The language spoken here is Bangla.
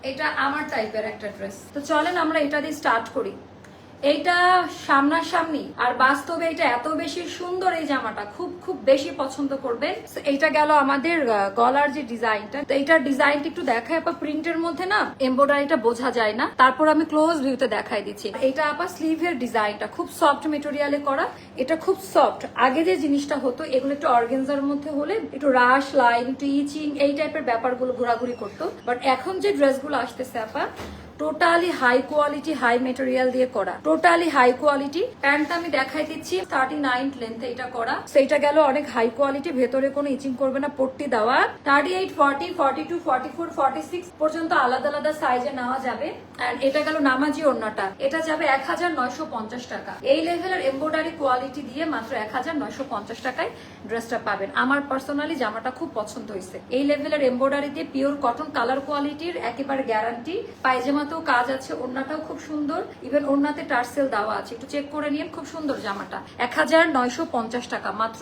এটা আমার টাইপের একটা ড্রেস। তো চলেন আমরা এটা দিয়ে স্টার্ট করি। এইটা সামনাসামনি আর বাস্তবে এটা এত বেশি সুন্দর, এই জামাটা খুব খুব বেশি পছন্দ করবেন। এইটা গেল আমাদের গলার যে ডিজাইনটা। তো এইটার ডিজাইনটা একটু দেখায় আপা, প্রিন্টের মধ্যে না এমব্রয়ডারিটা বোঝা যায় না, তারপর আমি ক্লোজ ভিউতে দেখাই দিচ্ছি। এটা আপা স্লিভের ডিজাইনটা খুব সফট মেটেরিয়ালে করা, এটা খুব সফট। আগে যে জিনিসটা হতো এগুলো একটু অর্গানজার মধ্যে হলে একটু রাশ লাইন, একটু ইচিং, এই টাইপের ব্যাপারগুলো ঘোরাঘুরি করতো। বাট এখন যে ড্রেসগুলো আসতেছে আপা totally high quality, high material দিয়ে করা, টোটালি হাই কোয়ালিটি। প্যান্টটা আমি দেখাই দিচ্ছি 39 লেন্থে এটা করা। সেইটা গেল অনেক হাই কোয়ালিটি, ভেতরে কোনো ইচিং করবে না, পট্টি দেওয়া। 38, 40, 42, 44, 46 পর্যন্ত আলাদা আলাদা সাইজে নেওয়া যাবে। এন্ড এটা গেল নামাজি ওড়নাটা, এটা যাবে 1950 টাকা। এই লেভেলের এমব্রয়ডারি কোয়ালিটি দিয়ে মাত্র 1950 টাকায় ড্রেসটা পাবেন। আমার পার্সোনালি জামাটা খুব পছন্দ হয়েছে। এই লেভেলের এমব্রয়ডারি দিয়ে পিওর কটন কালার কোয়ালিটির একেবারে গ্যারান্টি। পায়জামা কাজ আছে, ওড়নাটাও খুব সুন্দর, ইভেন ওড়নাতে টার্সেল দেওয়া আছে, একটু চেক করে নিন। খুব সুন্দর জামাটা, 1950 টাকা মাত্র।